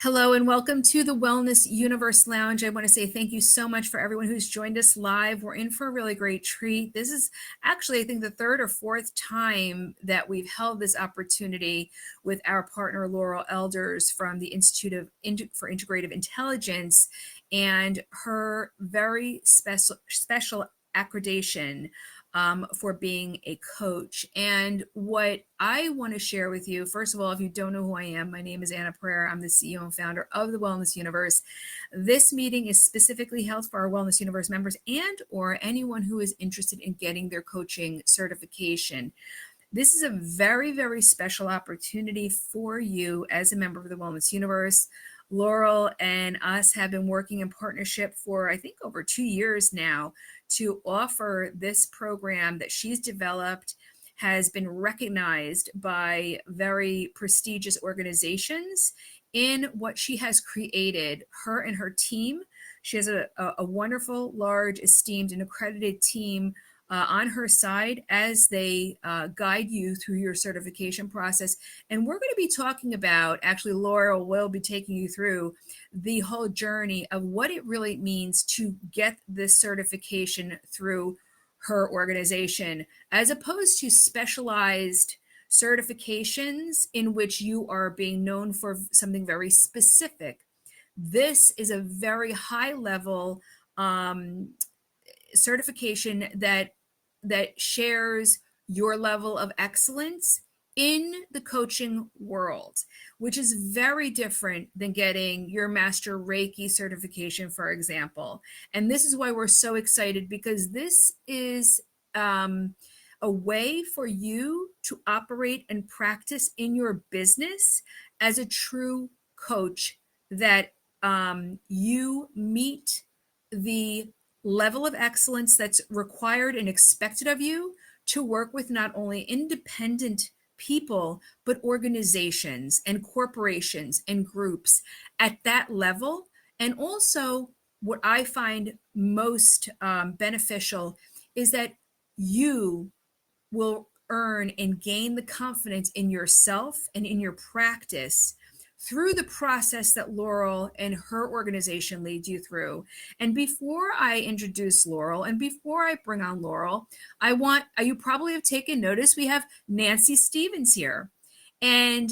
Hello and welcome to the Wellness Universe Lounge. I want to say thank you so much for everyone who's joined us live. We're in for a really great treat. This is actually, I think, the third or fourth time that we've held this opportunity with our partner, Laurel Elders from the Institute for Integrative Intelligence, and her very special accreditation for being a coach. And what I want to share with you, first of all, if you don't know who I am, my name is Anna Pereira. I'm the CEO and founder of the Wellness Universe. This meeting is specifically held for our Wellness Universe members and or anyone who is interested in getting their coaching certification. This is a very, very special opportunity for you as a member of the Wellness Universe. Laurel and us have been working in partnership for, I think, over 2 years now to offer this program that she's developed, has been recognized by very prestigious organizations in what she has created, her and her team. She has a wonderful, large, esteemed, and accredited team on her side as they guide you through your certification process. And we're going to be talking about, actually, Laurel will be taking you through the whole journey of what it really means to get this certification through her organization, as opposed to specialized certifications in which you are being known for something very specific. This is a very high level certification that shares your level of excellence in the coaching world, which is very different than getting your Master Reiki certification, for example. And this is why we're so excited, because this is a way for you to operate and practice in your business as a true coach, that you meet the level of excellence that's required and expected of you to work with not only independent people, but organizations and corporations and groups at that level. And also, what I find most beneficial is that you will earn and gain the confidence in yourself and in your practice through the process that Laurel and her organization leads you through. And before I introduce Laurel and before I bring on Laurel, you probably have taken notice, we have Nancy Stevens here. And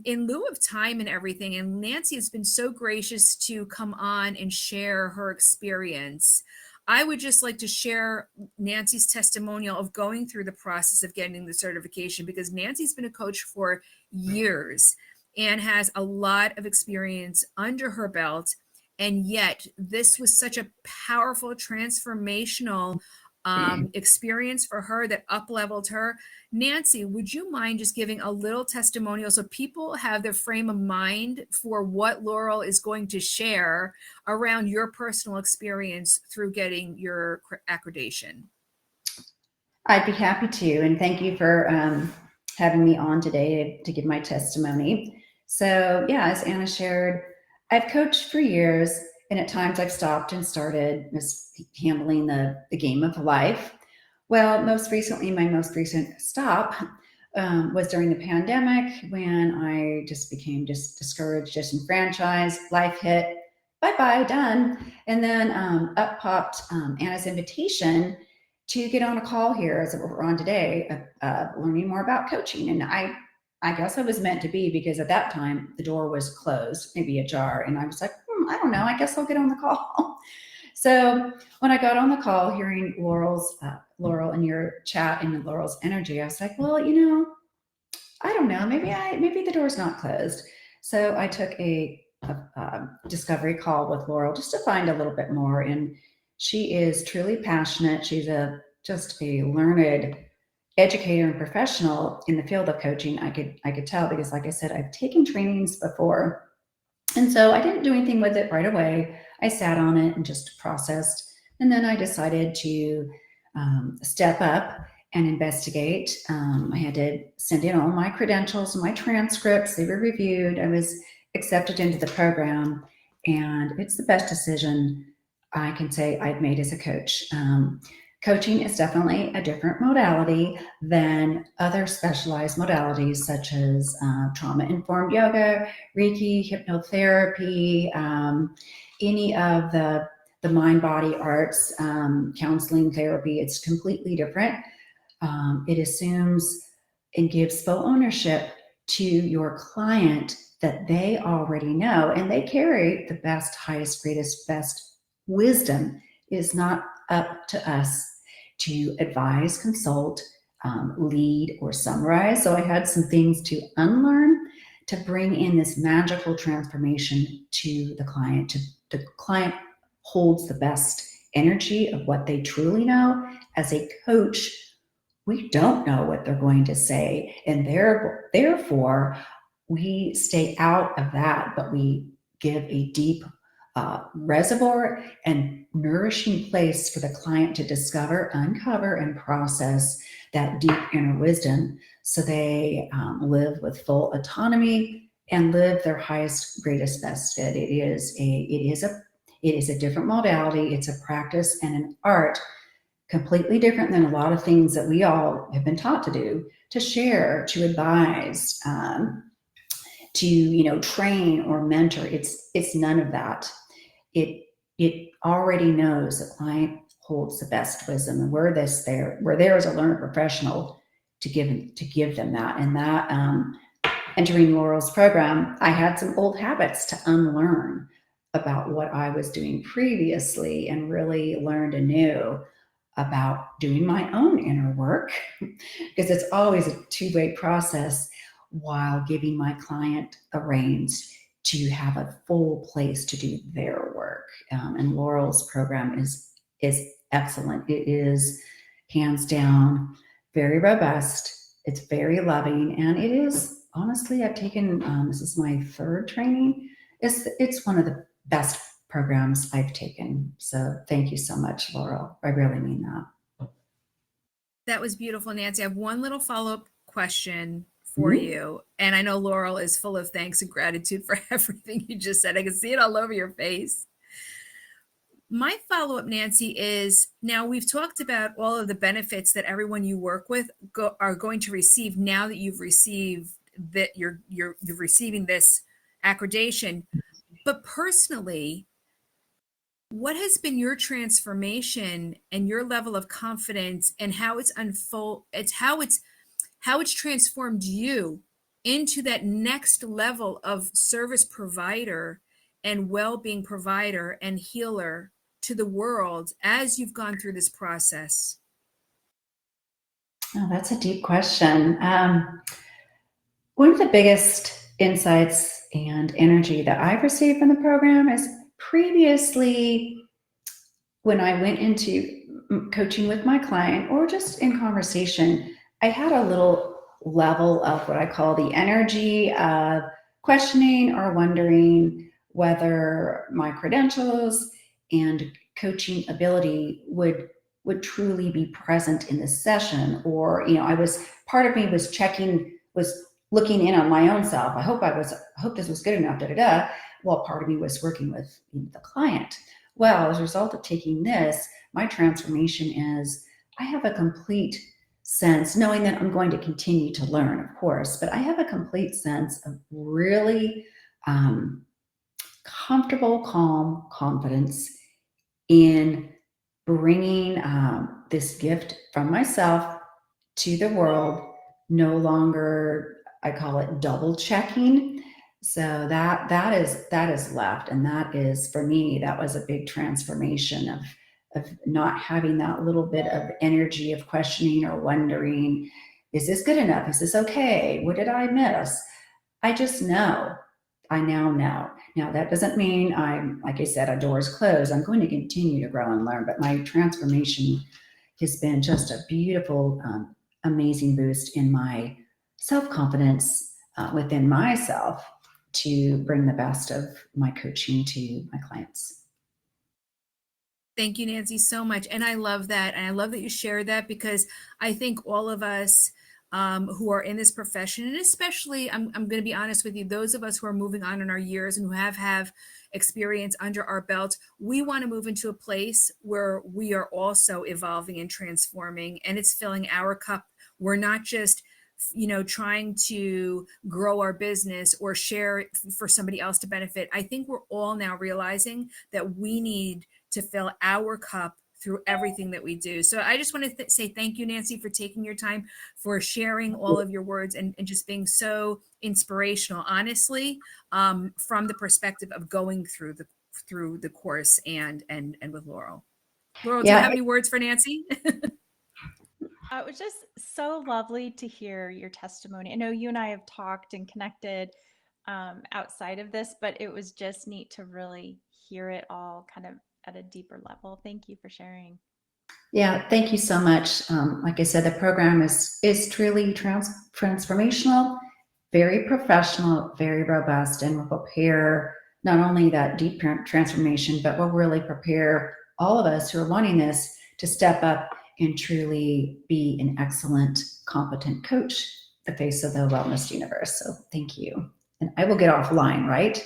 in lieu of time and everything, and Nancy has been so gracious to come on and share her experience, I would just like to share Nancy's testimonial of going through the process of getting the certification, because Nancy's been a coach for years and has a lot of experience under her belt. And yet this was such a powerful, transformational experience for her that up-leveled her. Nancy, would you mind just giving a little testimonial so people have their frame of mind for what Laurel is going to share around your personal experience through getting your accreditation? I'd be happy to, and thank you for having me on today to give my testimony. So yeah, as Anna shared, I've coached for years, and at times I've stopped and started handling the game of life. Well, my most recent stop was during the pandemic, when I just became discouraged, disenfranchised, life hit, bye-bye, done. And then up popped Anna's invitation to get on a call here, as we're on today, learning more about coaching. And I guess I was meant to be, because at that time the door was closed, maybe ajar. And I was like, I don't know, I guess I'll get on the call. So when I got on the call, hearing Laurel and your chat and Laurel's energy, I was like, well, I don't know, maybe the door's not closed. So I took a discovery call with Laurel just to find a little bit more. And she is truly passionate. She's just a learned educator and professional in the field of coaching. I could tell, because like I said, I've taken trainings before. And so I didn't do anything with it right away. I sat on it and just processed. And then I decided to step up and investigate. I had to send in all my credentials and my transcripts. They were reviewed. I was accepted into the program, and it's the best decision I can say I've made as a coach. Coaching is definitely a different modality than other specialized modalities such as trauma-informed yoga, Reiki, hypnotherapy, any of the mind-body arts, counseling, therapy. It's completely different. It assumes and gives full ownership to your client that they already know, and they carry the best, highest, greatest, best wisdom. It is not up to us to advise, consult, lead, or summarize. So I had some things to unlearn to bring in this magical transformation to the client. The client holds the best energy of what they truly know. As a coach, we don't know what they're going to say, and therefore we stay out of that, but we give a deep reservoir and nourishing place for the client to discover, uncover, and process that deep inner wisdom, so they live with full autonomy and live their highest, greatest, best fit. It is a different modality. It's a practice and an art, completely different than a lot of things that we all have been taught to do, to share, to advise, to train or mentor. It's none of that. It already knows the client holds the best wisdom, and we're there as a learner professional to give them that. And that entering Laurel's program, I had some old habits to unlearn about what I was doing previously, and really learned anew about doing my own inner work, because it's always a two-way process, while giving my client the reins to have a full place to do their work. And Laurel's program is excellent. It is hands down very robust. It's very loving, and it is, honestly, I've taken this is my third training. It's one of the best programs I've taken. So thank you so much, Laurel. I really mean that. That was beautiful, Nancy. I have one little follow-up question for Mm-hmm. you. And I know Laurel is full of thanks and gratitude for everything you just said. I can see it all over your face. My follow-up, Nancy, is now we've talked about all of the benefits that everyone you work with are going to receive now that you've received that you're receiving this accreditation. But personally, what has been your transformation and your level of confidence, and how it's how it's transformed you into that next level of service provider and well-being provider and healer to the world as you've gone through this process? Oh, that's a deep question. One of the biggest insights and energy that I've received from the program is, previously, when I went into coaching with my client or just in conversation, I had a little level of what I call the energy of questioning or wondering whether my credentials and coaching ability would truly be present in the session. Or, I was, part of me was looking in on my own self. I hope this was good enough, da da da. While part of me was working with the client. Well, as a result of taking this, my transformation is, I have a complete sense, knowing that I'm going to continue to learn, of course, but I have a complete sense of really comfortable, calm confidence in bringing this gift from myself to the world. No longer, I call it double checking. So that is left, and that is, for me, that was a big transformation of not having that little bit of energy of questioning or wondering, is this good enough? Is this okay? What did I miss? I just know. I now know. Now, that doesn't mean I'm, like I said, a door's closed. I'm going to continue to grow and learn, but my transformation has been just a beautiful, amazing boost in my self-confidence within myself, to bring the best of my coaching to my clients. Thank you, Nancy, so much. And I love that. And I love that you shared that, because I think all of us who are in this profession, and especially, I'm going to be honest with you, those of us who are moving on in our years and who have experience under our belt, we want to move into a place where we are also evolving and transforming, and it's filling our cup. We're not just trying to grow our business or share for somebody else to benefit. I think we're all now realizing that we need to fill our cup through everything that we do. So I just want to say thank you, Nancy, for taking your time, for sharing all of your words, and just being so inspirational, honestly, from the perspective of going through the course and with Laurel. Laurel, do you Yeah, have any words for Nancy? It was just so lovely to hear your testimony. I know you and I have talked and connected outside of this, but it was just neat to really hear it all kind of at a deeper level. Thank you for sharing. yeah. Thank you so much. Like I said, the program is truly transformational, very professional, very robust, and will prepare not only that deep transformation, but will really prepare all of us who are wanting this to step up and truly be an excellent, competent coach, the face of the wellness universe. So thank you. And I will get offline, right?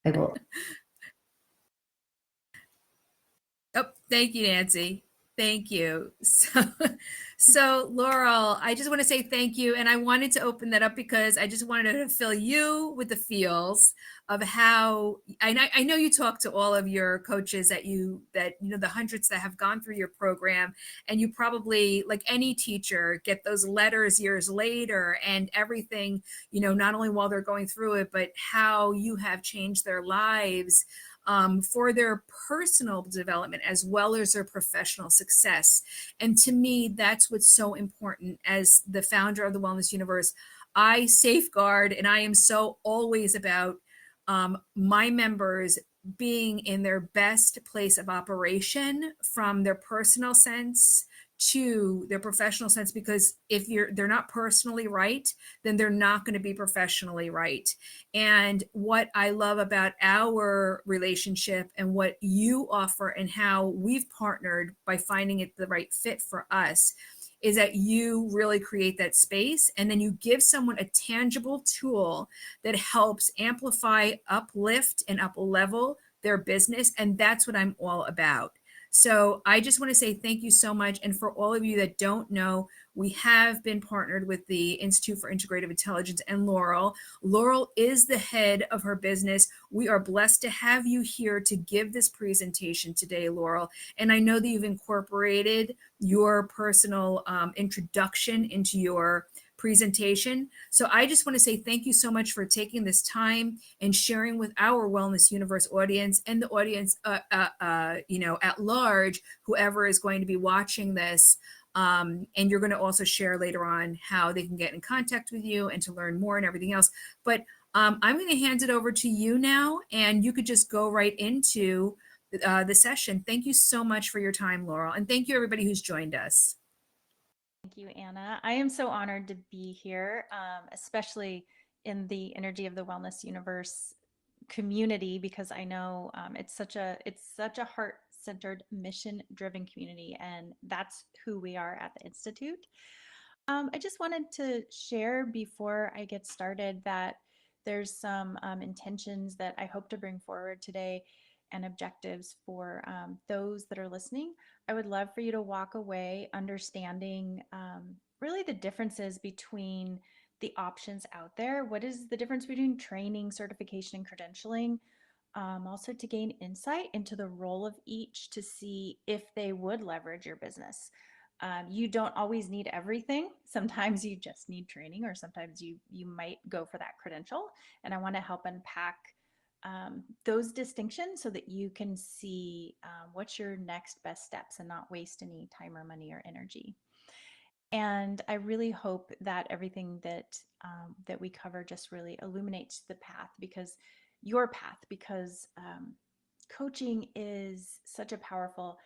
I will. Oh, thank you, Nancy. Thank you. So Laurel, I just want to say thank you. And I wanted to open that up because I just wanted to fill you with the feels of how I know you talk to all of your coaches the hundreds that have gone through your program, and you probably, like any teacher, get those letters years later and everything, not only while they're going through it, but how you have changed their lives, for their personal development as well as their professional success. And to me, that's what's so important. As the founder of the Wellness Universe, I safeguard, and I am so always about my members being in their best place of operation, from their personal sense to their professional sense, because if they're not personally right, then they're not going to be professionally right. And what I love about our relationship and what you offer and how we've partnered by finding it the right fit for us is that you really create that space, and then you give someone a tangible tool that helps amplify, uplift, and up level their business. And that's what I'm all about. So I just want to say thank you so much. And for all of you that don't know, we have been partnered with the Institute for Integrative Intelligence and Laurel. Laurel is the head of her business. We are blessed to have you here to give this presentation today, Laurel. And I know that you've incorporated your personal introduction into your presentation. So I just want to say thank you so much for taking this time and sharing with our Wellness Universe audience and the audience, at large, whoever is going to be watching this. And you're going to also share later on how they can get in contact with you and to learn more and everything else. But I'm going to hand it over to you now, and you could just go right into the session. Thank you so much for your time, Laurel. And thank you, everybody who's joined us. Thank you, Anna. I am so honored to be here, especially in the Energy of the Wellness Universe community, because I know it's such a heart-centered, mission-driven community, and that's who we are at the Institute. I just wanted to share before I get started that there's some intentions that I hope to bring forward today and objectives for those that are listening. I would love for you to walk away understanding really the differences between the options out there. What is the difference between training, certification, and credentialing? Also, to gain insight into the role of each to see if they would leverage your business. You don't always need everything. Sometimes you just need training, or sometimes you might go for that credential. And I want to help unpack those distinctions so that you can see what's your next best steps and not waste any time or money or energy. And I really hope that everything that we cover just really illuminates the path, because your path, because coaching is such a powerful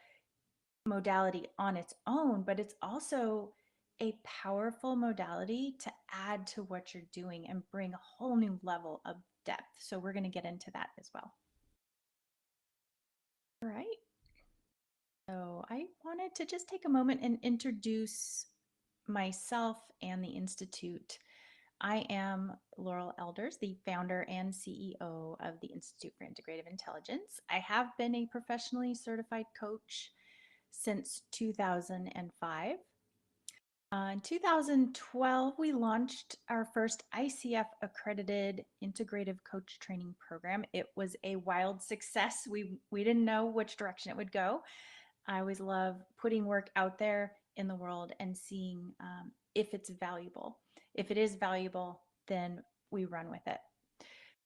modality on its own, but it's also a powerful modality to add to what you're doing and bring a whole new level of depth. So we're going to get into that as well. All right. So I wanted to just take a moment and introduce myself and the Institute, I am Laurel Elders, the founder and CEO of the Institute for Integrative Intelligence. I have been a professionally certified coach since 2005. In 2012, we launched our first ICF accredited integrative coach training program. It was a wild success. We didn't know which direction it would go. I always love putting work out there in the world and seeing if it's valuable. If it is valuable, then we run with it.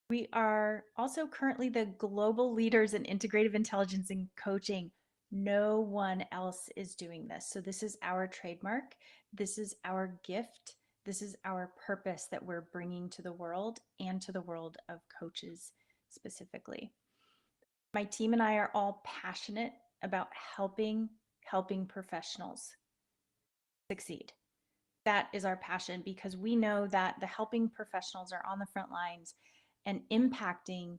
We are also currently the global leaders in integrative intelligence and coaching. No one else is doing this. So this is our trademark. This is our gift. This is our purpose that we're bringing to the world and to the world of coaches specifically. My team and I are all passionate about helping professionals succeed. That is our passion because we know that the helping professionals are on the front lines and impacting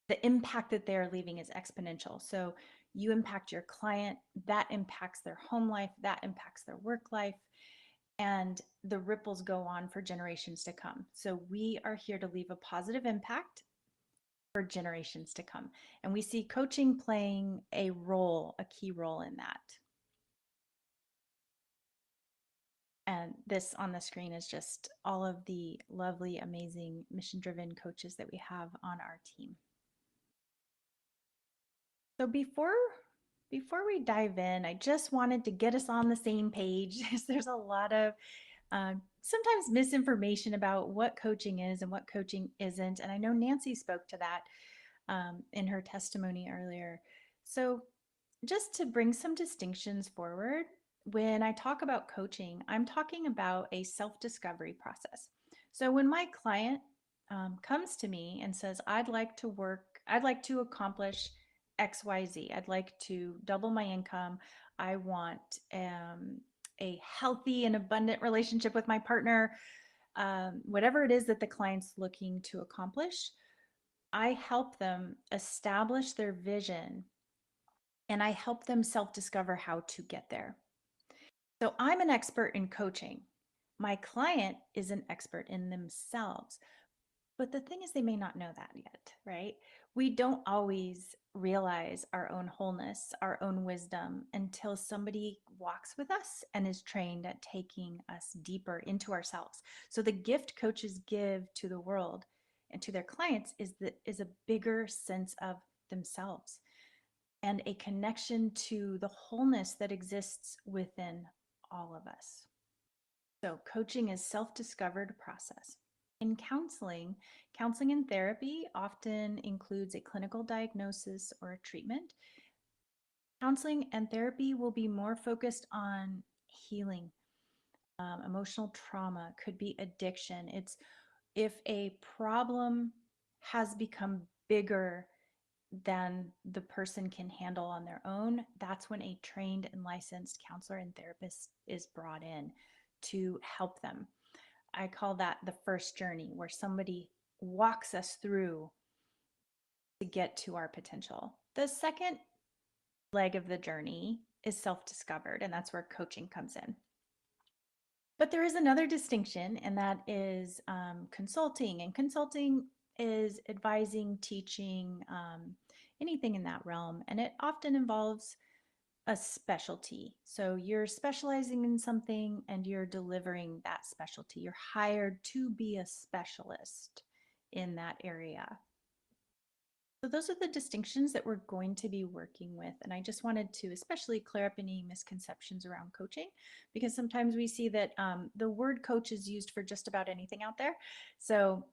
the impact that they're leaving is exponential. So you impact your client, that impacts their home life, that impacts their work life, and the ripples go on for generations to come. So we are here to leave a positive impact for generations to come. And we see coaching playing a role, a key role in that. And this on the screen is just all of the lovely, amazing, mission-driven coaches that we have on our team. So before we dive in, I just wanted to get us on the same page. There's a lot of sometimes misinformation about what coaching is and what coaching isn't. And I know Nancy spoke to that in her testimony earlier. So just to bring some distinctions forward, when I talk about coaching, I'm talking about a self-discovery process. So when my client comes to me and says, I'd like to accomplish XYZ, I'd like to double my income, I want a healthy and abundant relationship with my partner, whatever it is that the client's looking to accomplish, I help them establish their vision and I help them self-discover how to get there. So I'm an expert in coaching. My client is an expert in themselves. But the thing is, they may not know that yet, right? We don't always realize our own wholeness, our own wisdom until somebody walks with us and is trained at taking us deeper into ourselves. So the gift coaches give to the world and to their clients is a bigger sense of themselves and a connection to the wholeness that exists within all of us. So coaching is self-discovered process. In counseling and therapy often includes a clinical diagnosis or a treatment. Counseling and therapy will be more focused on healing, emotional trauma, could be addiction. It's if a problem has become bigger than the person can handle on their own, that's when a trained and licensed counselor and therapist is brought in to help them. I call that the first journey, where somebody walks us through to get to our potential. The second leg of the journey is self-discovered, and that's where coaching comes in. But there is another distinction, and that is consulting. And consulting is advising, teaching, anything in that realm. And it often involves a specialty. So you're specializing in something and you're delivering that specialty. You're hired to be a specialist in that area. So those are the distinctions that we're going to be working with. And I just wanted to especially clear up any misconceptions around coaching, because sometimes we see that the word coach is used for just about anything out there. So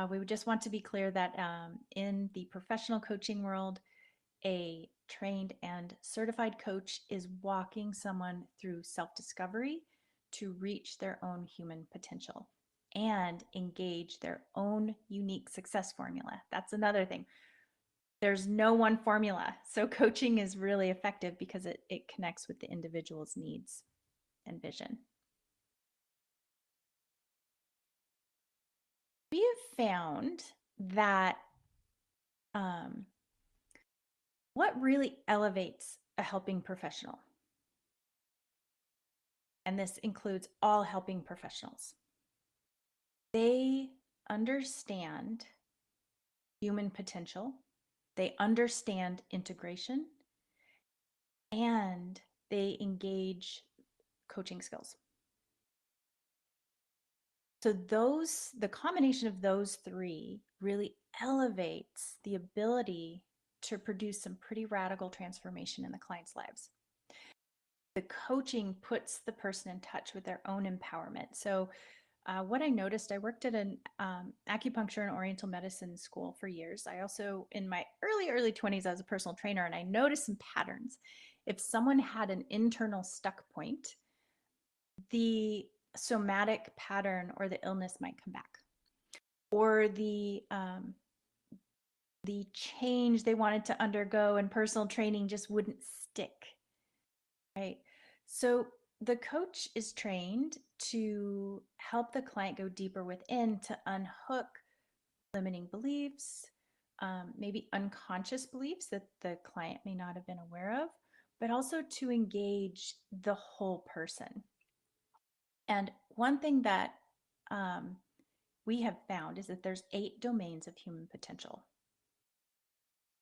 we would just want to be clear that in the professional coaching world, a trained and certified coach is walking someone through self-discovery to reach their own human potential and engage their own unique success formula. That's another thing. There's no one formula. So coaching is really effective because it connects with the individual's needs and vision. We have found that what really elevates a helping professional and this includes all helping professionals. They understand human potential, they understand integration, and they engage coaching skills. So the combination of those three really elevates the ability to produce some pretty radical transformation in the client's lives. The coaching puts the person in touch with their own empowerment. So what I noticed, I worked at an acupuncture and oriental medicine school for years. I also, in my early 20s, I was a personal trainer, and I noticed some patterns. If someone had an internal stuck point, the somatic pattern or the illness might come back, or the change they wanted to undergo in personal training just wouldn't stick, right? So the coach is trained to help the client go deeper within, to unhook limiting beliefs, maybe unconscious beliefs that the client may not have been aware of, but also to engage the whole person. And one thing that we have found is that there's 8 domains of human potential.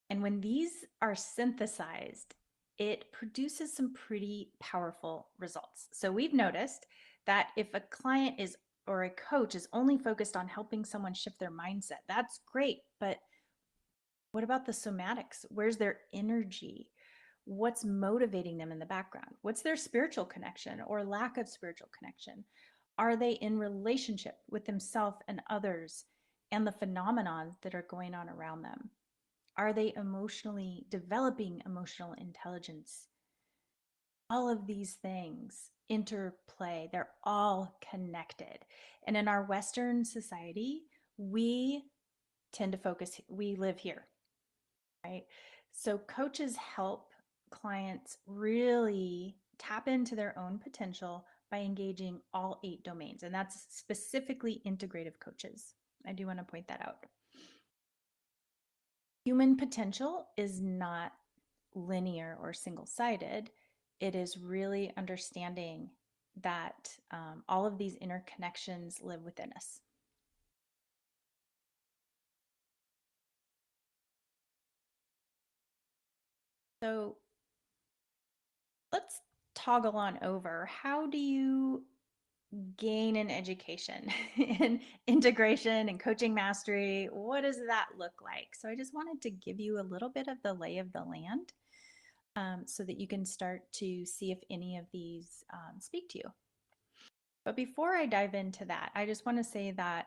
And when these are synthesized, it produces some pretty powerful results. So we've noticed that if a client is or a coach is only focused on helping someone shift their mindset, that's great. But what about the somatics? Where's their energy? What's motivating them in the background? What's their spiritual connection or lack of spiritual connection? Are they in relationship with themselves and others and the phenomena that are going on around them? Are they emotionally developing emotional intelligence? All of these things interplay, they're all connected. And in our Western society, we tend to focus, we live here, right? So coaches help clients really tap into their own potential by engaging all 8 domains. And that's specifically integrative coaches. I do want to point that out. Human potential is not linear or single-sided. It is really understanding that all of these interconnections live within us. So let's toggle on over. How do you gain an education in integration and coaching mastery? What does that look like? So I just wanted to give you a little bit of the lay of the land so that you can start to see if any of these speak to you. But before I dive into that, I just want to say that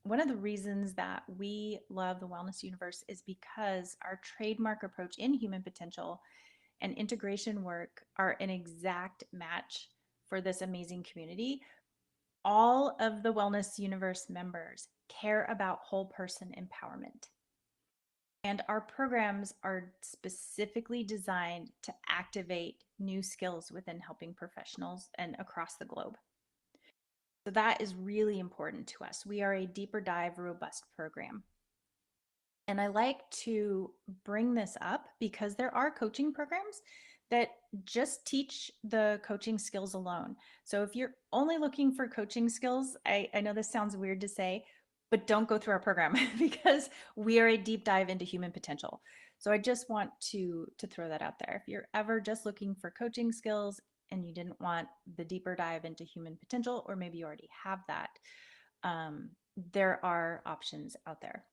one of the reasons that we love the Wellness Universe is because our trademark approach in human potential and integration work are an exact match for this amazing community. All of the Wellness Universe members care about whole person empowerment. And our programs are specifically designed to activate new skills within helping professionals and across the globe. So that is really important to us. We are a deeper dive, robust program. And I like to bring this up because there are coaching programs that just teach the coaching skills alone. So if you're only looking for coaching skills, I know this sounds weird to say, but don't go through our program because we are a deep dive into human potential. So I just want to throw that out there. If you're ever just looking for coaching skills and you didn't want the deeper dive into human potential, or maybe you already have that, there are options out there.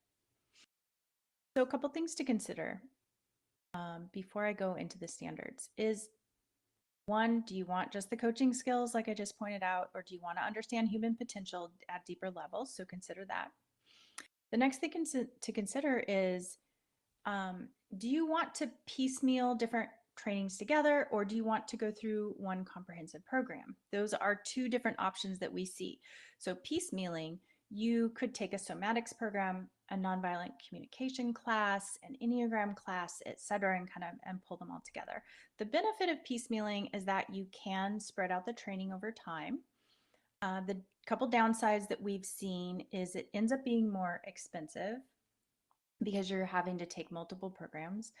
So a couple things to consider before I go into the standards is, one, do you want just the coaching skills like I just pointed out, or do you want to understand human potential at deeper levels? So consider that. The next thing to consider is, do you want to piecemeal different trainings together, or do you want to go through one comprehensive program? Those are 2 different options that we see. So piecemealing, you could take a somatics program, a nonviolent communication class, an Enneagram class, etc., and pull them all together. The benefit of piecemealing is that you can spread out the training over time. The couple downsides that we've seen is it ends up being more expensive because you're having to take multiple programs.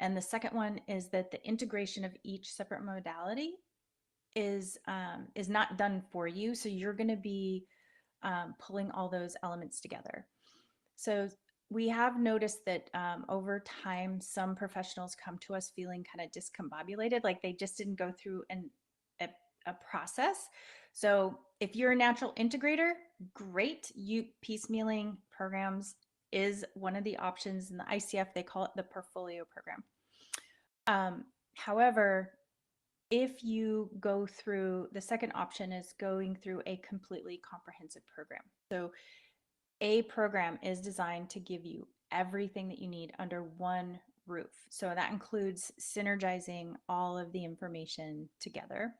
And the second one is that the integration of each separate modality is not done for you. So you're going to be pulling all those elements together. So we have noticed that over time, some professionals come to us feeling kind of discombobulated, like they just didn't go through a, a process. So if you're a natural integrator, great. You piecemealing programs is one of the options in the ICF. They call it the portfolio program. However, if you go through, the second option is going through a completely comprehensive program. So a program is designed to give you everything that you need under one roof. So that includes synergizing all of the information together.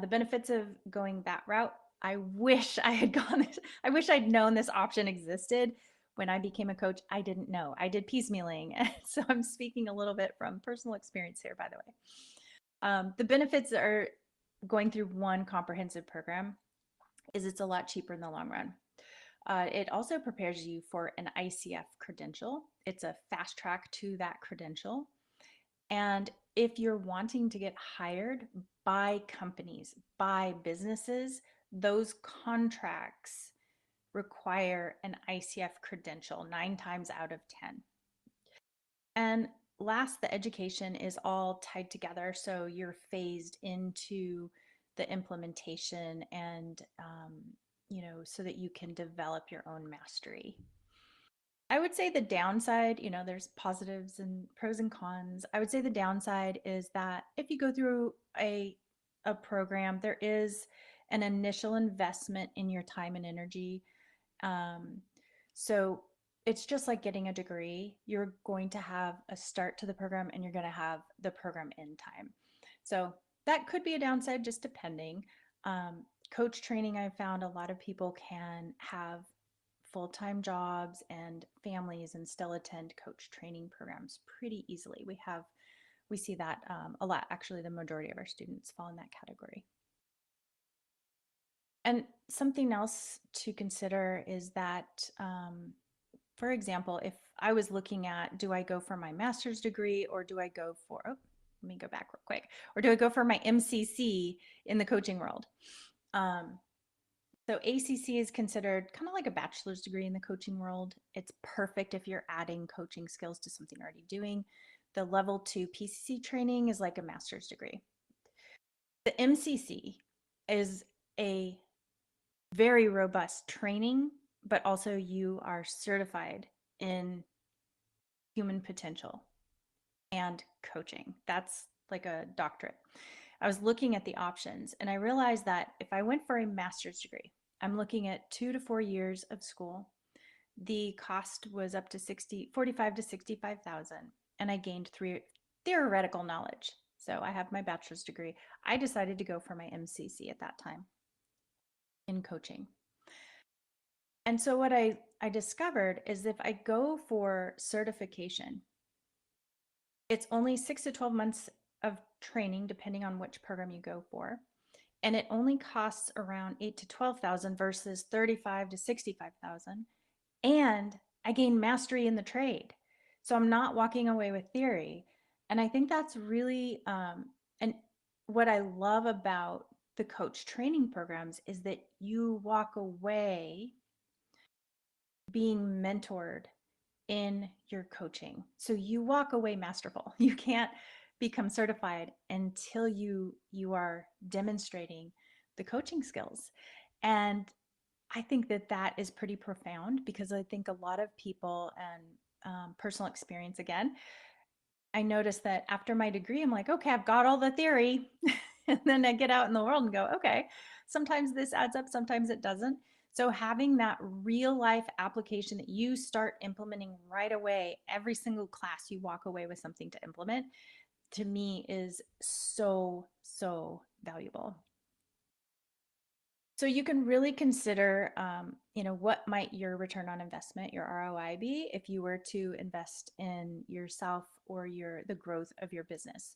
The benefits of going that route, I wish I had gone, I wish I'd known this option existed. When I became a coach, I didn't know. I did piecemealing. So I'm speaking a little bit from personal experience here, by the way. The benefits are going through one comprehensive program is it's a lot cheaper in the long run. It also prepares you for an ICF credential. It's a fast track to that credential. And if you're wanting to get hired by companies, by businesses, those contracts require an ICF credential 9 times out of 10. And last, the education is all tied together. So you're phased into the implementation and, so that you can develop your own mastery. I would say the downside, there's positives and pros and cons. I would say the downside is that if you go through a program, there is an initial investment in your time and energy. So it's just like getting a degree. You're going to have a start to the program and you're going to have the program end time. So that could be a downside, just depending. Coach training, I've found a lot of people can have full-time jobs and families and still attend coach training programs pretty easily. We see that a lot. Actually, the majority of our students fall in that category. And something else to consider is that, for example, if I was looking at, do I go for my master's degree or do I go for, let me go back real quick, or do I go for my MCC in the coaching world? So ACC is considered kind of like a bachelor's degree in the coaching world. It's perfect if you're adding coaching skills to something you're already doing. The level 2 PCC training is like a master's degree. The MCC is a very robust training, but also you are certified in human potential and coaching. That's like a doctorate. I was looking at the options and I realized that if I went for a master's degree, I'm looking at 2 to 4 years of school. The cost was up to 45 to 65,000 and I gained theoretical knowledge. So I have my bachelor's degree. I decided to go for my MCC at that time in coaching. And so what I discovered is if I go for certification, it's only 6 to 12 months of training, depending on which program you go for. And it only costs around 8 to 12,000 versus 35 to 65,000. And I gain mastery in the trade. So I'm not walking away with theory. And I think that's really, and what I love about the coach training programs is that you walk away being mentored in your coaching. So you walk away masterful. You can't become certified until you are demonstrating the coaching skills. And I think that is pretty profound because I think a lot of people and personal experience again, I noticed that after my degree, I'm like, okay, I've got all the theory. And then I get out in the world and go, okay, sometimes this adds up, sometimes it doesn't. So having that real life application that you start implementing right away, every single class you walk away with something to implement, to me is so, so valuable. So you can really consider, what might your return on investment, your ROI be if you were to invest in yourself or the growth of your business.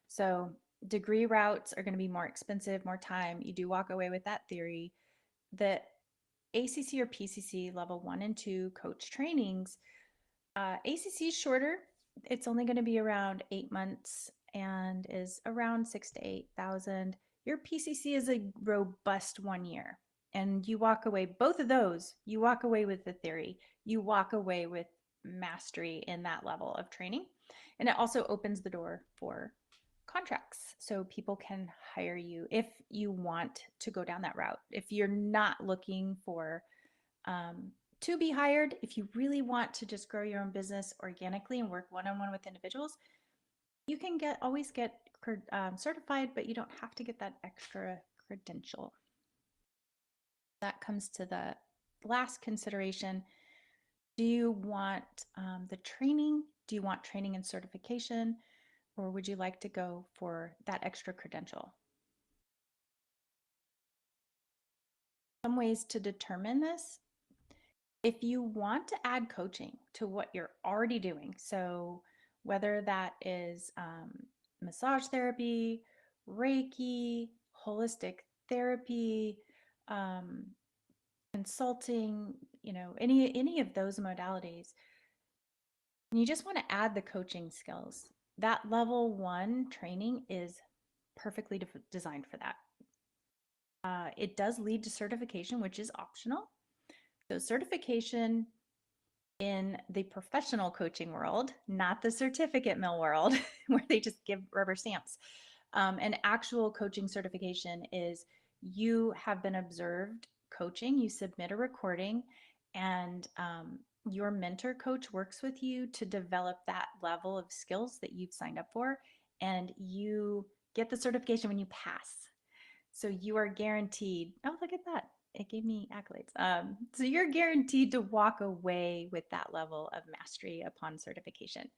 So degree routes are going to be more expensive, more time. You do walk away with that theory. The ACC or PCC level 1 and 2 coach trainings, ACC is shorter. It's only going to be around 8 months and is around 6 to 8,000. Your PCC is a robust 1 year. And you walk away, both of those, you walk away with the theory, you walk away with mastery in that level of training. And it also opens the door for contracts. So people can hire you if you want to go down that route. If you're not looking for to be hired, if you really want to just grow your own business organically and work one-on-one with individuals, you can always get certified, but you don't have to get that extra credential. That comes to the last consideration. Do you want the training? Do you want training and certification? Or would you like to go for that extra credential? Some ways to determine this. If you want to add coaching to what you're already doing, so whether that is massage therapy, Reiki, holistic therapy, um, consulting, any of those modalities, and you just want to add the coaching skills, that level 1 training is perfectly designed for that. It does lead to certification, which is optional. So certification in the professional coaching world, not the certificate mill world, where they just give rubber stamps. An actual coaching certification is you have been observed coaching, you submit a recording, and your mentor coach works with you to develop that level of skills that you've signed up for, and you get the certification when you pass. So you are guaranteed, oh, look at that. It gave me accolades. So you're guaranteed to walk away with that level of mastery upon certification.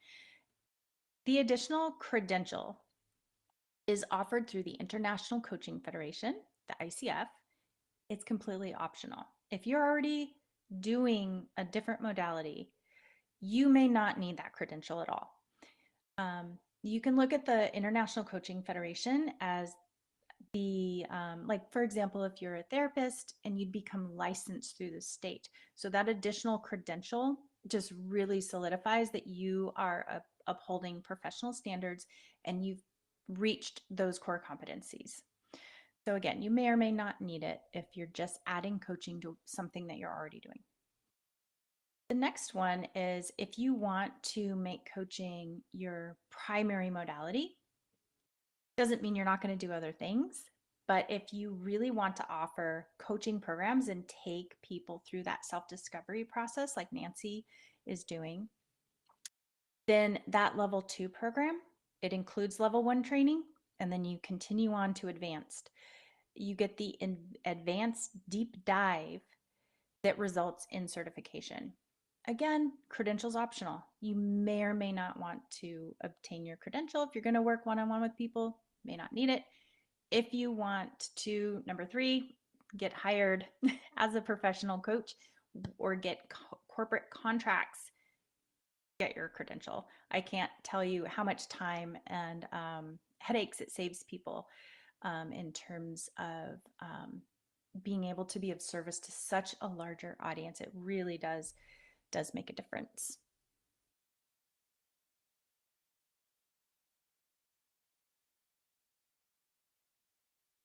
The additional credential is offered through the International Coaching Federation, the ICF. It's completely optional. If you're already doing a different modality, you may not need that credential at all. You can look at the International Coaching Federation as the like, for example, if you're a therapist and you'd become licensed through the state, so that additional credential just really solidifies that you are upholding professional standards and you've reached those core competencies. So again, you may or may not need it if you're just adding coaching to something that you're already doing. The next one is if you want to make coaching your primary modality. Doesn't mean you're not going to do other things, but if you really want to offer coaching programs and take people through that self-discovery process like Nancy is doing, then that level 2 program, it includes level 1 training, and then you continue on to advanced. You get the advanced deep dive that results in certification. Again, credentials optional. You may or may not want to obtain your credential. If you're going to work one-on-one with people, may not need it. If you want to, number 3, get hired as a professional coach or get corporate contracts, get your credential. I can't tell you how much time and headaches it saves people in terms of being able to be of service to such a larger audience. It really does make a difference.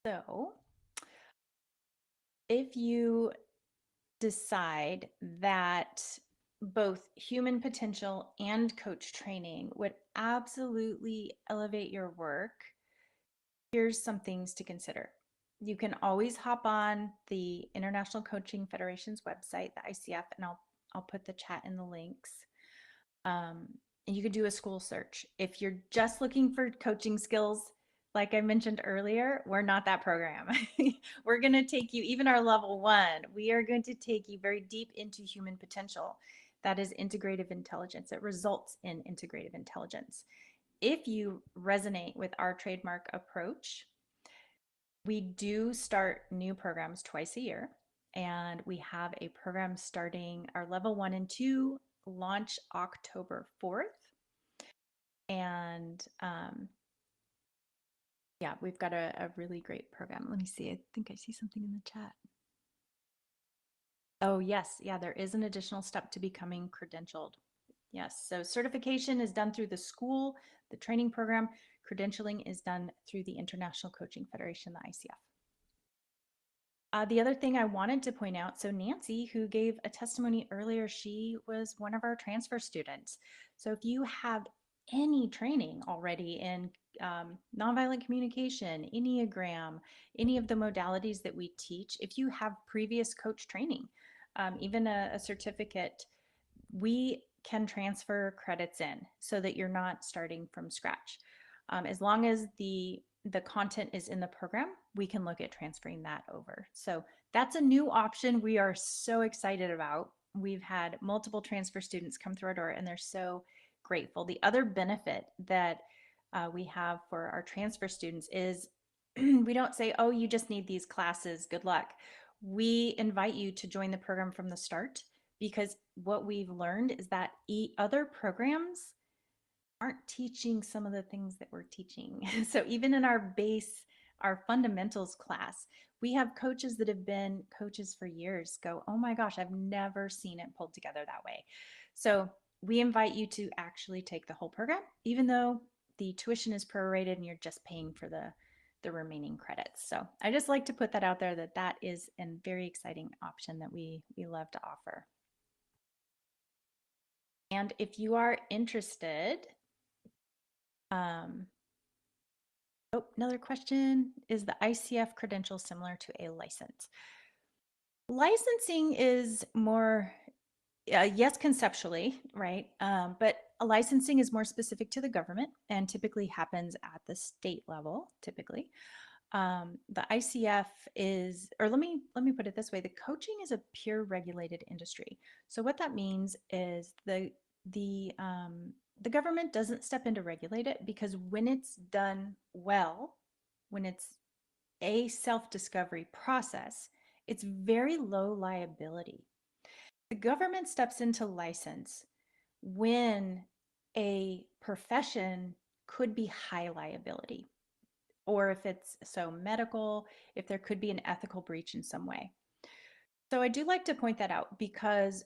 So if you decide that both human potential and coach training would absolutely elevate your work, here's some things to consider. You can always hop on the International Coaching Federation's website, the ICF, and I'll put the chat in the links. And you could do a school search. If you're just looking for coaching skills, like I mentioned earlier, we're not that program. We're going to take you, even our level 1, we are going to take you very deep into human potential. That is integrative intelligence. It results in integrative intelligence. If you resonate with our trademark approach, we do start new programs twice a year. And we have a program starting, our level 1 and 2 launch October 4th. And yeah, we've got a really great program. Let me see. I think I see something in the chat. Oh, yes. Yeah, there is an additional step to becoming credentialed. Yes. So certification is done through the school, the training program. Credentialing is done through the International Coaching Federation, the ICF. The other thing I wanted to point out, so Nancy, who gave a testimony earlier, she was one of our transfer students. So if you have any training already in nonviolent communication, Enneagram, any of the modalities that we teach, if you have previous coach training, even a certificate, we can transfer credits in so that you're not starting from scratch. As long as the content is in the program, we can look at transferring that over. So that's a new option we are so excited about. We've had multiple transfer students come through our door and they're so grateful. The other benefit that we have for our transfer students is we don't say, oh, you just need these classes, good luck. We invite you to join the program from the start, because what we've learned is that other programs aren't teaching some of the things that we're teaching. So even in our base, our fundamentals class, we have coaches that have been coaches for years go, oh my gosh, I've never seen it pulled together that way. So we invite you to actually take the whole program, even though the tuition is prorated and you're just paying for the remaining credits. So I just like to put that out there, that is a very exciting option that we love to offer. And if you are interested, another question, is the ICF credential similar to a license? Licensing is more, yes, conceptually, right? But a licensing is more specific to the government and typically happens at the state level, typically. The ICF is, or let me put it this way, the coaching is a peer regulated industry. So what that means is the government doesn't step in to regulate it, because when it's done well, when it's a self-discovery process, it's very low liability. The government steps into license when a profession could be high liability, or if it's so medical, if there could be an ethical breach in some way. So I do like to point that out, because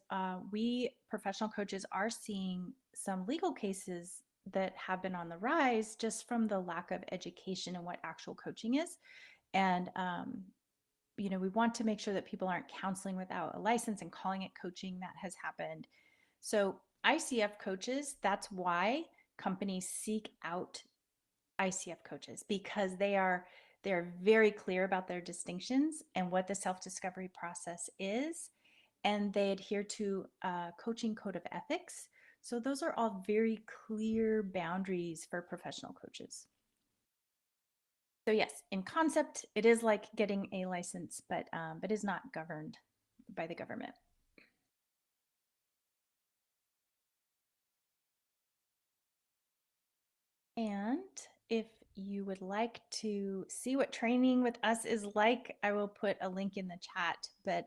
we professional coaches are seeing some legal cases that have been on the rise just from the lack of education in what actual coaching is. And we want to make sure that people aren't counseling without a license and calling it coaching. That has happened. So ICF coaches, that's why companies seek out ICF coaches, because they're very clear about their distinctions and what the self-discovery process is, and they adhere to a coaching code of ethics. So those are all very clear boundaries for professional coaches. So yes, in concept, it is like getting a license, but is not governed by the government. And if you would like to see what training with us is like, I will put a link in the chat. But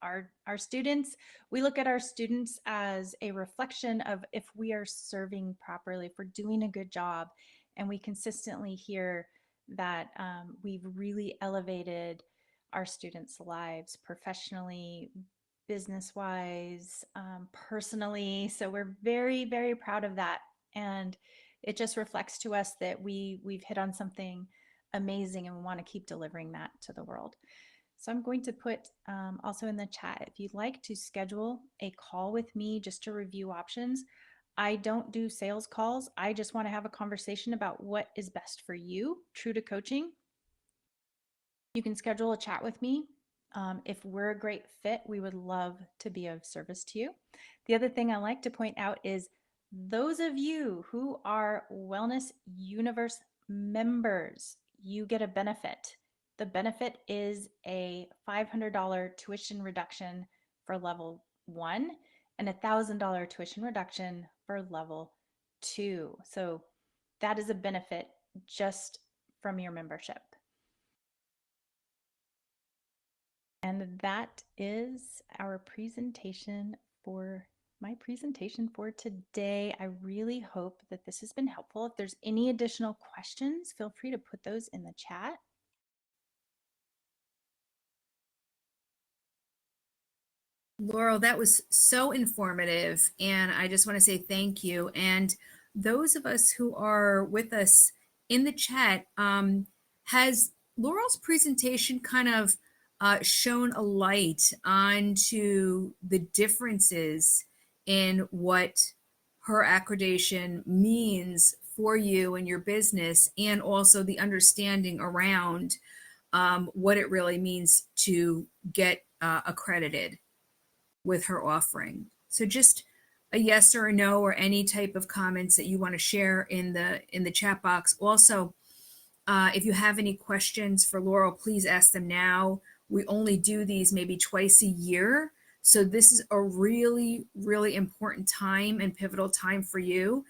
our students, we look at our students as a reflection of if we are serving properly, if we're doing a good job, and we consistently hear that we've really elevated our students' lives professionally, business-wise, personally. So we're very, very proud of that. And it just reflects to us that we've hit on something amazing, and we want to keep delivering that to the world. So I'm going to put also in the chat, if you'd like to schedule a call with me just to review options. I don't do sales calls. I just want to have a conversation about what is best for you, true to coaching. You can schedule a chat with me. If we're a great fit, we would love to be of service to you. The other thing I like to point out is those of you who are Wellness Universe members, you get a benefit. The benefit is a $500 tuition reduction for level 1 and a $1,000 tuition reduction for level 2. So that is a benefit just from your membership. And that is our presentation for my presentation for today. I really hope that this has been helpful. If there's any additional questions, feel free to put those in the chat. Laurel, that was so informative, and I just want to say thank you. And those of us who are with us in the chat, has Laurel's presentation kind of shone a light onto the differences in what her accreditation means for you and your business, and also the understanding around what it really means to get accredited with her offering. So just a yes or a no, or any type of comments that you want to share in the chat box. Also, if you have any questions for Laurel, please ask them now. We only do these maybe twice a year. So this is a really, really important time and pivotal time for you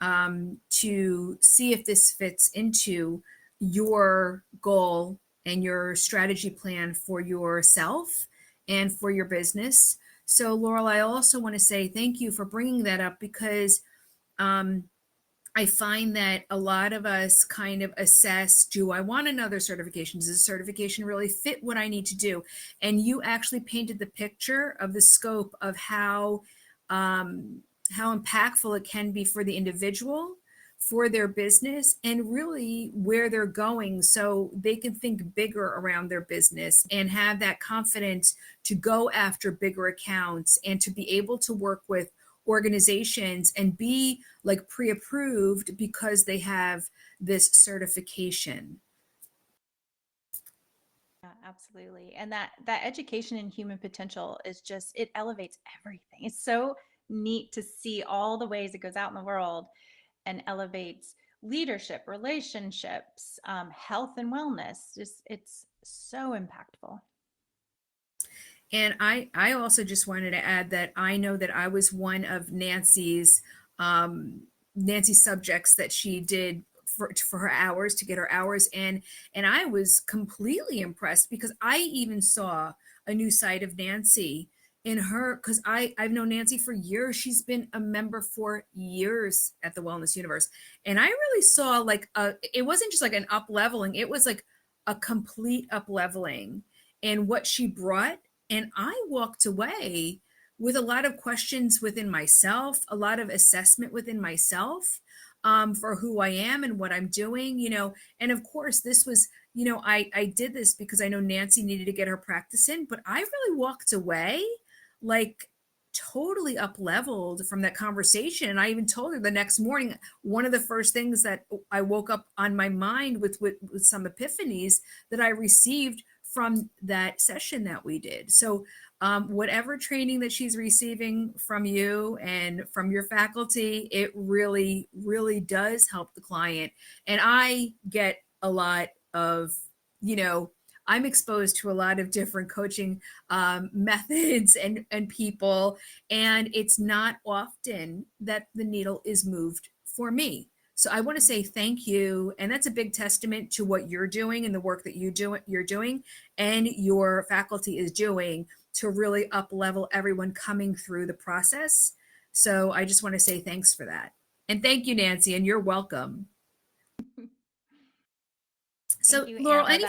to see if this fits into your goal and your strategy plan for yourself and for your business. So Laurel, I also want to say thank you for bringing that up, because I find that a lot of us kind of assess, do I want another certification? Does this certification really fit what I need to do? And you actually painted the picture of the scope of how impactful it can be for the individual, for their business, and really where they're going, so they can think bigger around their business and have that confidence to go after bigger accounts and to be able to work with organizations and be like pre-approved because they have this certification. Yeah, absolutely. And that education in human potential is just, it elevates everything. It's so neat to see all the ways it goes out in the world and elevates leadership, relationships, health and wellness. Just, it's so impactful. And I also just wanted to add that I know that I was one of Nancy's subjects that she did for her hours, to get her hours in. And I was completely impressed, because I even saw a new side of Nancy in her, because I've known Nancy for years. She's been a member for years at the Wellness Universe. And I really saw like it wasn't just like an up leveling, it was like a complete up leveling in what she brought. And I walked away with a lot of questions within myself, a lot of assessment within myself for who I am and what I'm doing, you know. And of course, this was, you know, I did this because I know Nancy needed to get her practice in, but I really walked away like totally up leveled from that conversation. And I even told her the next morning, one of the first things that I woke up on my mind with some epiphanies that I received from that session that we did. So whatever training that she's receiving from you and from your faculty, it really, really does help the client. And I get a lot of, you know, I'm exposed to a lot of different coaching methods and people, and it's not often that the needle is moved for me. So I want to say thank you. And that's a big testament to what you're doing and the work that you're doing and your faculty is doing to really up level everyone coming through the process. So I just want to say thanks for that. And thank you, Nancy, and you're welcome. So Thank you, Laurel, Anna.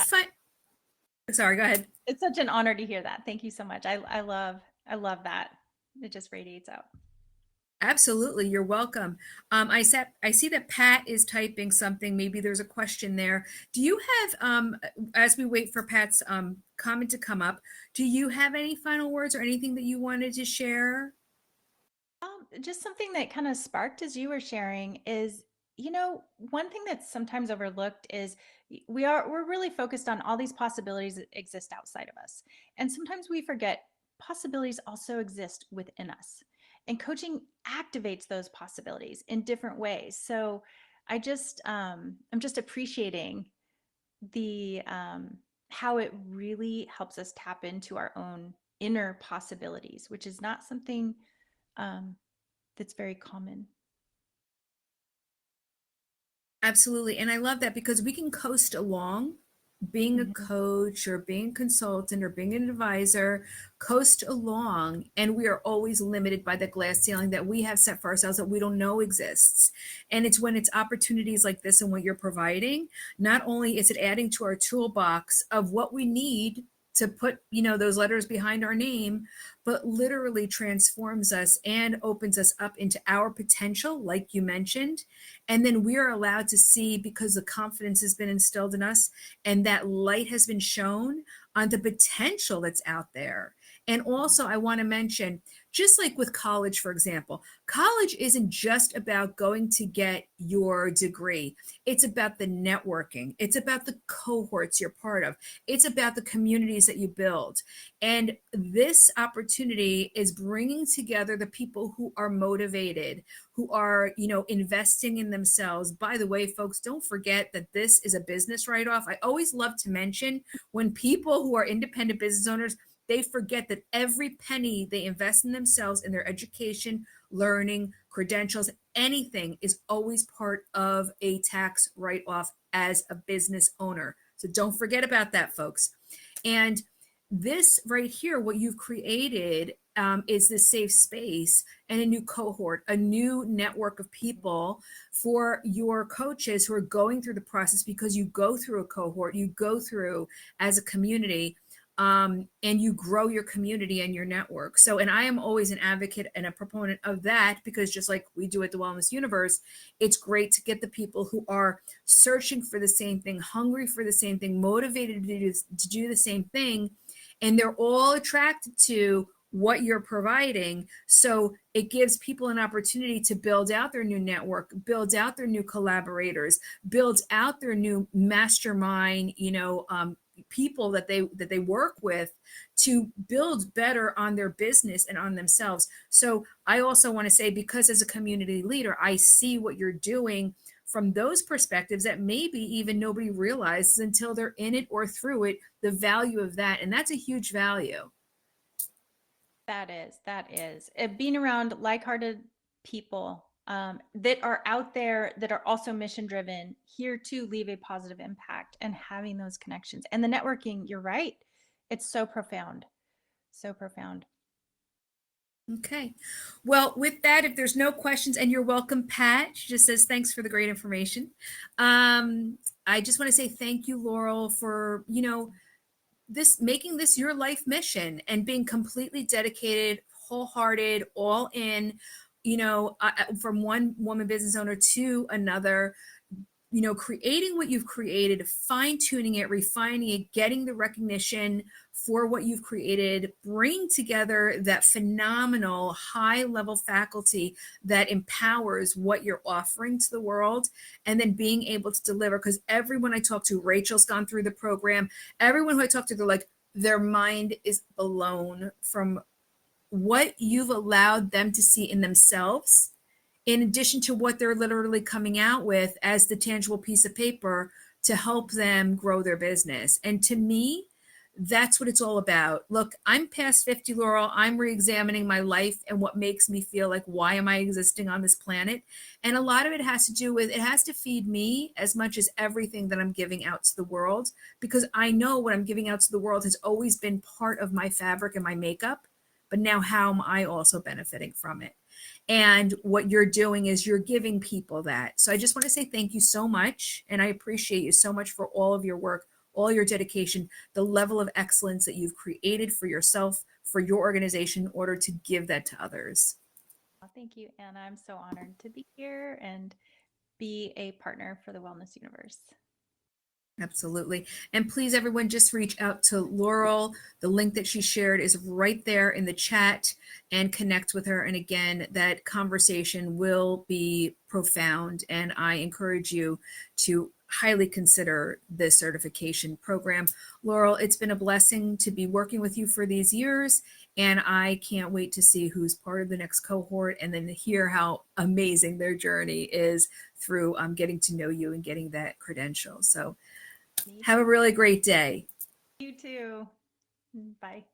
Sorry, go ahead. It's such an honor to hear that. Thank you so much. I love that. It just radiates out. Absolutely, you're welcome. I see that Pat is typing something. Maybe there's a question there. Do you have, as we wait for Pat's comment to come up, do you have any final words or anything that you wanted to share? Just something that kind of sparked as you were sharing is, you know, one thing that's sometimes overlooked is we're really focused on all these possibilities that exist outside of us. And sometimes we forget possibilities also exist within us. And coaching activates those possibilities in different ways. So I'm just appreciating the how it really helps us tap into our own inner possibilities, which is not something that's very common. Absolutely. And I love that, because we can coast along being a coach or being a consultant or being an advisor, coast along, and we are always limited by the glass ceiling that we have set for ourselves that we don't know exists. And it's when it's opportunities like this and what you're providing, not only is it adding to our toolbox of what we need to put, those letters behind our name, but literally transforms us and opens us up into our potential, like you mentioned. And then we are allowed to see, because the confidence has been instilled in us and that light has been shown on the potential that's out there. And also, I want to mention, just like with college, for example, college isn't just about going to get your degree. It's about the networking. It's about the cohorts you're part of. It's about the communities that you build. And this opportunity is bringing together the people who are motivated, who are, investing in themselves. By the way, folks, don't forget that this is a business write-off. I always love to mention, when people who are independent business owners, they forget that every penny they invest in themselves, in their education, learning, credentials, anything, is always part of a tax write-off as a business owner. So don't forget about that, folks. And this right here, what you've created, is this safe space and a new cohort, a new network of people for your coaches who are going through the process, because you go through a cohort, you go through as a community, and you grow your community and your network. So, and I am always an advocate and a proponent of that, because just like we do at the Wellness Universe, it's great to get the people who are searching for the same thing, hungry for the same thing, motivated to do the same thing, and they're all attracted to what you're providing. So it gives people an opportunity to build out their new network, build out their new collaborators, build out their new mastermind, people that they work with, to build better on their business and on themselves. So I also want to say, because as a community leader, I see what you're doing from those perspectives that maybe even nobody realizes until they're in it or through it, the value of that. And that's a huge value. That is. Being around like-hearted people that are out there, that are also mission-driven, here to leave a positive impact, and having those connections. And the networking, you're right. It's so profound. So profound. Okay. Well, with that, if there's no questions, and you're welcome, Pat. She just says, thanks for the great information. I just want to say thank you, Laurel, for, making this your life mission and being completely dedicated, wholehearted, all in, from one woman business owner to another, creating what you've created, fine tuning it, refining it, getting the recognition for what you've created, bring together that phenomenal high level faculty that empowers what you're offering to the world, and then being able to deliver. Because everyone I talk to, Rachel's gone through the program, everyone who I talk to, they're like, their mind is blown from what you've allowed them to see in themselves, in addition to what they're literally coming out with as the tangible piece of paper to help them grow their business. And to me, that's what it's all about. Look, I'm past 50, Laurel. I'm re-examining my life and what makes me feel like, why am I existing on this planet? And a lot of it has to do with, it has to feed me as much as everything that I'm giving out to the world, because I know what I'm giving out to the world has always been part of my fabric and my makeup. But now, how am I also benefiting from it? And what you're doing is you're giving people that. So I just want to say thank you so much. And I appreciate you so much for all of your work, all your dedication, the level of excellence that you've created for yourself, for your organization, in order to give that to others. Well, thank you, Anna. I'm so honored to be here and be a partner for the Wellness Universe. Absolutely. And please, everyone, just reach out to Laurel. The link that she shared is right there in the chat, and connect with her. And again, that conversation will be profound. And I encourage you to highly consider this certification program. Laurel, it's been a blessing to be working with you for these years. And I can't wait to see who's part of the next cohort, and then to hear how amazing their journey is through getting to know you and getting that credential. So have a really great day. You too. Bye.